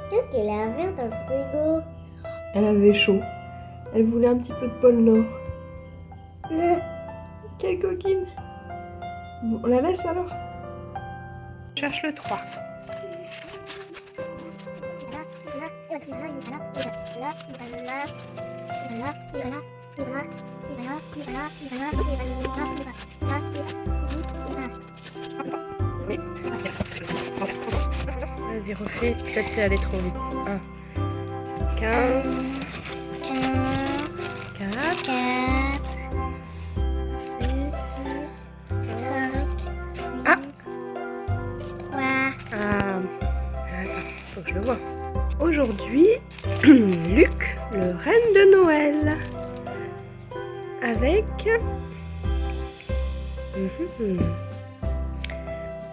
Qu'est-ce qu'elle avait dans le frigo? Elle avait chaud. Elle voulait un petit peu de pôle Nord. Quelle coquine. Bon, on la laisse alors. Cherche le 3. Oui. Vas-y, refais. Peut-être t'es allé trop vite. 1, 15, 4, 4, 6. 5, Ah 3. Attends, faut que je le vois. Aujourd'hui, Luc, le reine de Noël. Avec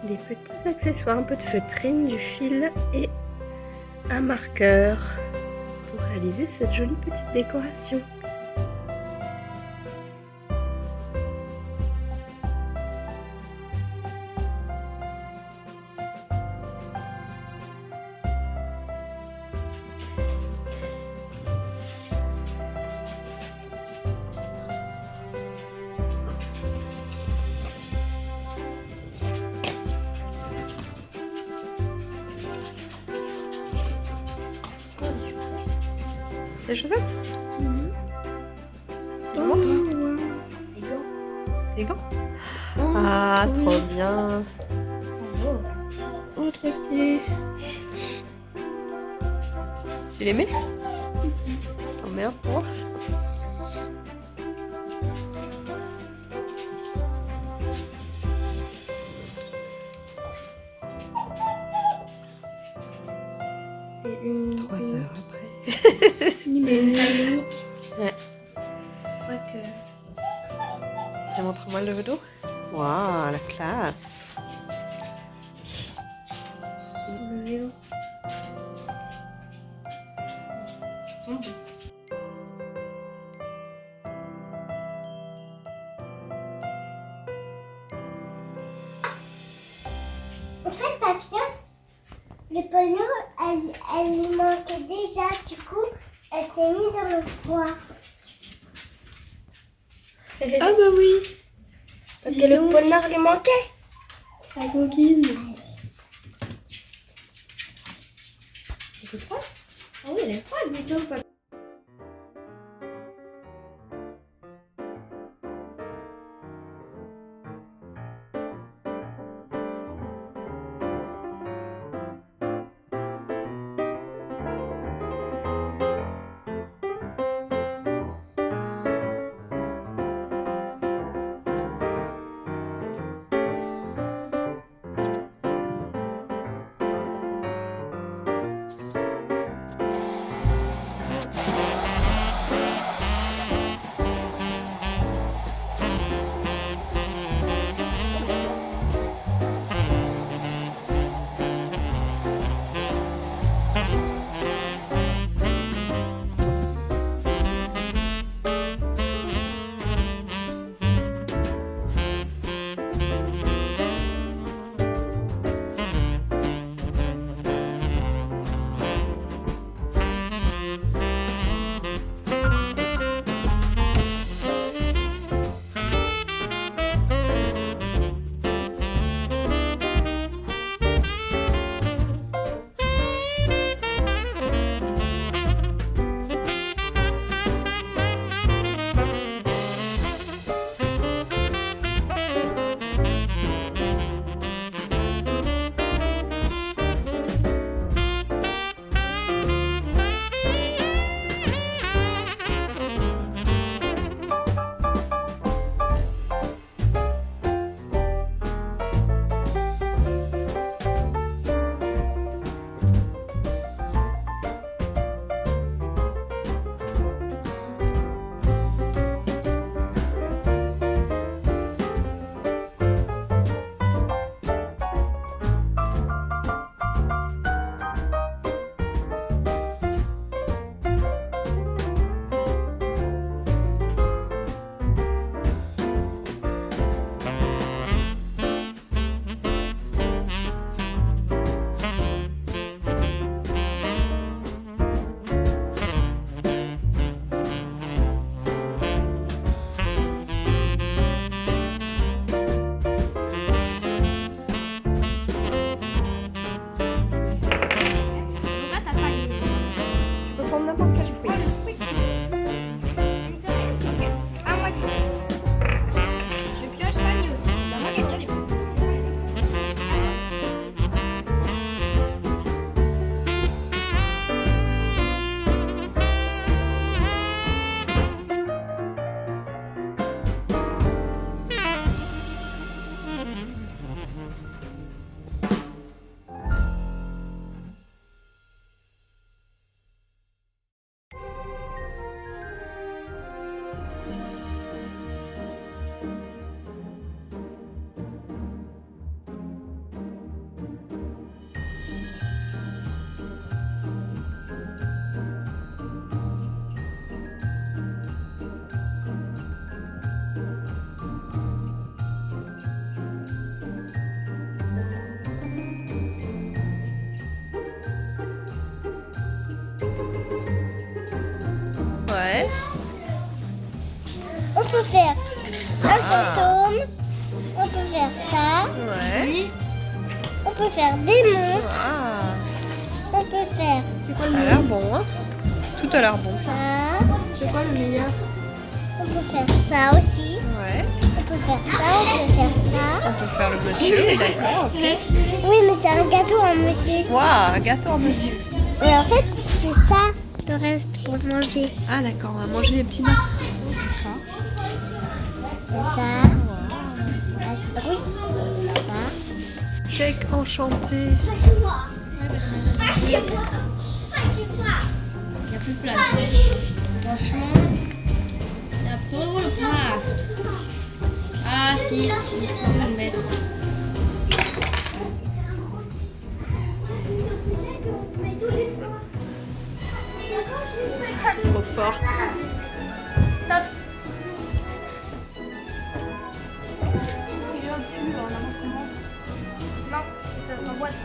des petits accessoires, un peu de feutrine, du fil et un marqueur pour réaliser cette jolie petite décoration. Les chaussettes? Tu me montres? Des gants? Ah, trop bien! Oh, trop stylé. Tu les mets? T'en mets un pour moi? C'est une 3 heures après. C'est une taille unique. Ouais. Je crois que... Tiens, montre-moi le dos. Waouh, la classe! Le vélo. Ils sont beaux. En fait, papillote, le pognon, elle lui manquait déjà. Du coup, elle s'est mise dans le poids. Ah bah oui, parce que le pôle Nord lui manquait. La coquine. Elle est froide? Ah oui, elle est froide, dis donc. peut faire un fantôme, on peut faire ça, Ouais. on peut faire des monstres, Ah, on peut faire C'est quoi le ça a meilleur? l'air bon, hein. Tout a l'air bon. ça, C'est quoi le meilleur? on peut faire ça aussi, Ouais. on peut faire ça, on peut faire ça. On peut faire le monsieur, d'accord, ok. Oui, mais c'est un gâteau en monsieur. Waouh, un gâteau en monsieur. Mais en fait, c'est ça le reste pour manger. Ah d'accord, on va manger les petits mains. D'accord. C'est ça, la citrouille, ça. Cake enchanté. Il n'y a plus de place. Franchement, il y a trop de place. Ah si, je peux le mettre. Trop forte. Stop. Non, ça s'emboîte.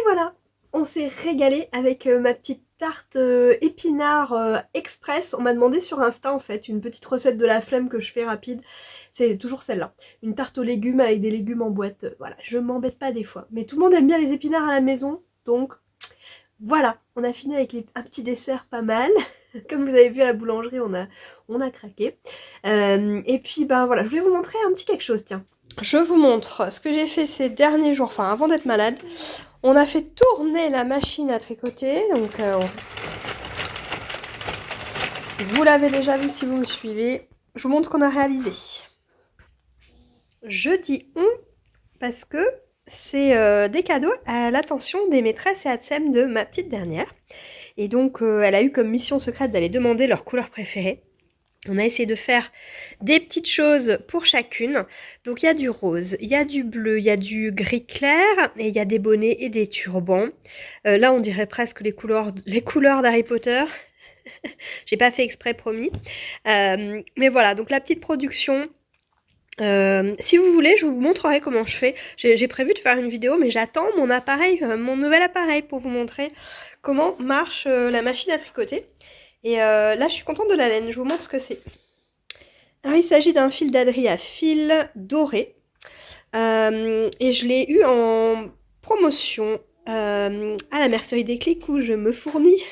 Voilà, on s'est régalé avec ma petite tarte épinard express. On m'a demandé sur Insta en fait une petite recette de la flemme que je fais rapide. C'est toujours celle-là. Une tarte aux légumes avec des légumes en boîte. Voilà, je m'embête pas des fois. Mais tout le monde aime bien les épinards à la maison. Donc voilà, on a fini avec un petit dessert pas mal. Comme vous avez vu à la boulangerie, on a craqué. Et puis ben voilà, je vais vous montrer un petit quelque chose, tiens. Je vous montre ce que j'ai fait ces derniers jours, enfin avant d'être malade. On a fait tourner la machine à tricoter, donc vous l'avez déjà vu si vous me suivez. Je vous montre ce qu'on a réalisé. Je dis on parce que c'est des cadeaux à l'attention des maîtresses et ATSEM de ma petite dernière. Et donc elle a eu comme mission secrète d'aller demander leur couleur préférée. On a essayé de faire des petites choses pour chacune. Donc il y a du rose, il y a du bleu, il y a du gris clair et il y a des bonnets et des turbans. Là on dirait presque les couleurs d'Harry Potter. J'ai pas fait exprès, promis. Mais voilà, donc la petite production. Si vous voulez, je vous montrerai comment je fais. J'ai prévu de faire une vidéo, mais j'attends mon appareil, mon nouvel appareil pour vous montrer comment marche la machine à tricoter. Et là, je suis contente de la laine. Je vous montre ce que c'est. Alors, il s'agit d'un fil d'Adri à fil doré. Et je l'ai eu en promotion à la mercerie des clics où je me fournis.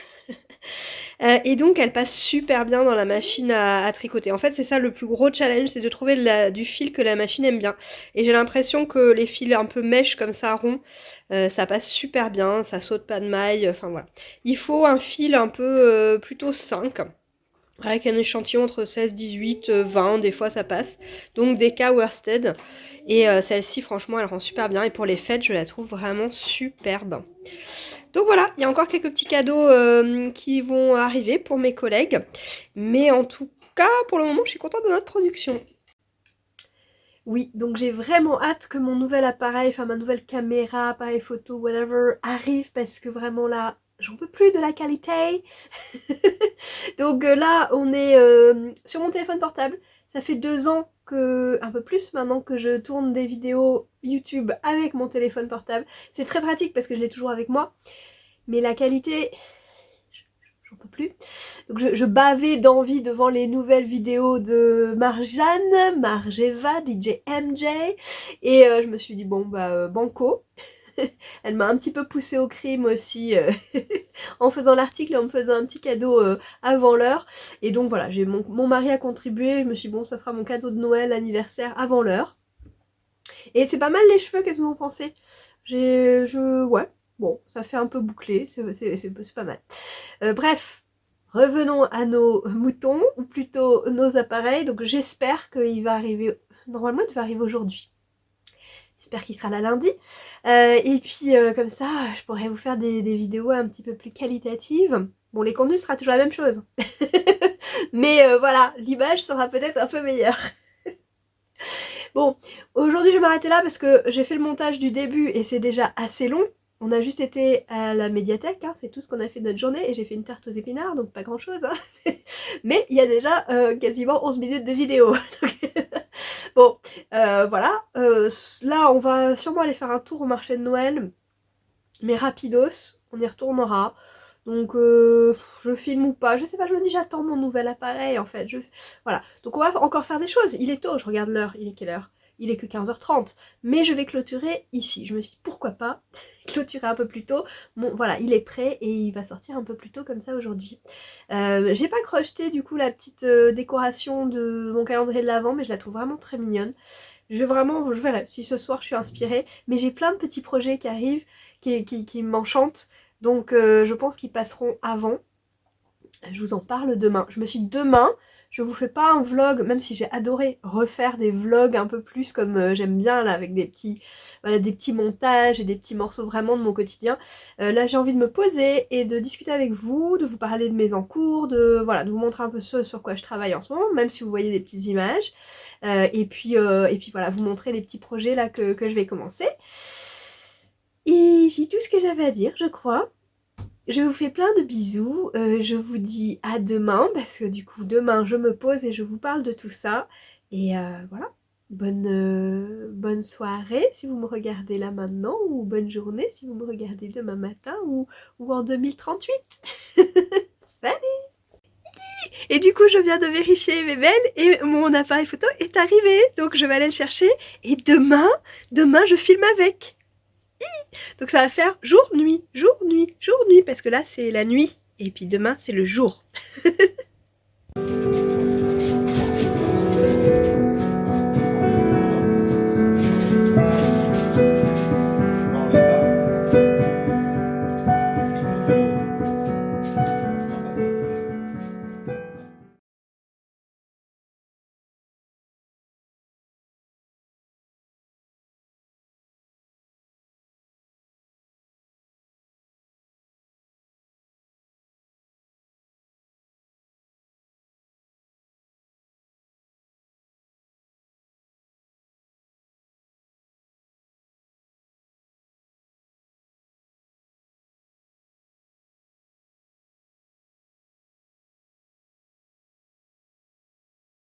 Et donc elle passe super bien dans la machine à tricoter. En fait c'est ça le plus gros challenge, c'est de trouver du fil que la machine aime bien. Et j'ai l'impression que les fils un peu mèches comme ça ronds, ça passe super bien, ça saute pas de maille, enfin voilà. Il faut un fil un peu plutôt 5. Avec un échantillon entre 16, 18, 20, des fois ça passe. Donc des cas worsted. Et celle-ci franchement elle rend super bien. Et pour les fêtes je la trouve vraiment superbe. Donc voilà, il y a encore quelques petits cadeaux qui vont arriver pour mes collègues. Mais en tout cas, pour le moment, je suis contente de notre production. Oui, donc j'ai vraiment hâte que mon nouvel appareil, enfin ma nouvelle caméra, appareil photo, whatever, arrive parce que vraiment là, j'en peux plus de la qualité. Donc là, on est sur mon téléphone portable. Ça fait 2 ans un peu plus maintenant que je tourne des vidéos YouTube avec mon téléphone portable. C'est très pratique parce que je l'ai toujours avec moi. Mais la qualité, j'en peux plus. Donc je bavais d'envie devant les nouvelles vidéos de Marjane, Margeva, DJ MJ. Et je me suis dit bon bah banco. Elle m'a un petit peu poussée au crime aussi en faisant l'article et en me faisant un petit cadeau avant l'heure. Et donc voilà, mon mari a contribué, je me suis dit bon ça sera mon cadeau de Noël, anniversaire avant l'heure. Et c'est pas mal les cheveux, qu'est-ce que vous en pensez? Ouais, bon, ça fait un peu bouclé, c'est pas mal. Bref, revenons à nos moutons, ou plutôt nos appareils. Donc j'espère qu'il va arriver, normalement il va arriver aujourd'hui. J'espère qu'il sera là lundi. Et puis comme ça, je pourrais vous faire des vidéos un petit peu plus qualitatives. Bon, les contenus sera toujours la même chose. Mais voilà, l'image sera peut-être un peu meilleure. Bon, aujourd'hui je vais m'arrêter là parce que j'ai fait le montage du début et c'est déjà assez long. On a juste été à la médiathèque, hein, c'est tout ce qu'on a fait de notre journée et j'ai fait une tarte aux épinards, donc pas grand chose. Hein. Mais il y a déjà quasiment 11 minutes de vidéo. Bon, voilà. Là, on va sûrement aller faire un tour au marché de Noël. Mais rapidos, on y retournera. Donc, je filme ou pas, je sais pas, je me dis j'attends mon nouvel appareil en fait. Voilà, donc on va encore faire des choses. Il est tôt, je regarde l'heure, il est quelle heure? Il est que 15h30. Mais je vais clôturer ici. Je me suis dit pourquoi pas clôturer un peu plus tôt. Bon, voilà, il est prêt et il va sortir un peu plus tôt comme ça aujourd'hui. J'ai pas crocheté du coup la petite décoration de mon calendrier de l'Avent, mais je la trouve vraiment très mignonne. Je verrai si ce soir je suis inspirée. Mais j'ai plein de petits projets qui arrivent, qui m'enchantent. Donc je pense qu'ils passeront avant. Je vous en parle demain. Je me suis dit demain, je vous fais pas un vlog, même si j'ai adoré refaire des vlogs un peu plus comme j'aime bien là, avec des petits montages et des petits morceaux vraiment de mon quotidien. Là j'ai envie de me poser et de discuter avec vous, de vous parler de mes encours, de vous montrer un peu ce sur quoi je travaille en ce moment, même si vous voyez des petites images. Et puis voilà, vous montrer les petits projets là que je vais commencer. Et c'est tout ce que j'avais à dire, je crois. Je vous fais plein de bisous, je vous dis à demain, parce que du coup demain je me pose et je vous parle de tout ça. Et voilà, bonne soirée si vous me regardez là maintenant, ou bonne journée si vous me regardez demain matin, ou en 2038. Salut! Et du coup je viens de vérifier mes mails et mon appareil photo est arrivé, donc je vais aller le chercher et demain je filme avec. Donc ça va faire jour, nuit, jour, nuit, jour, nuit, parce que là c'est la nuit, et puis demain c'est le jour.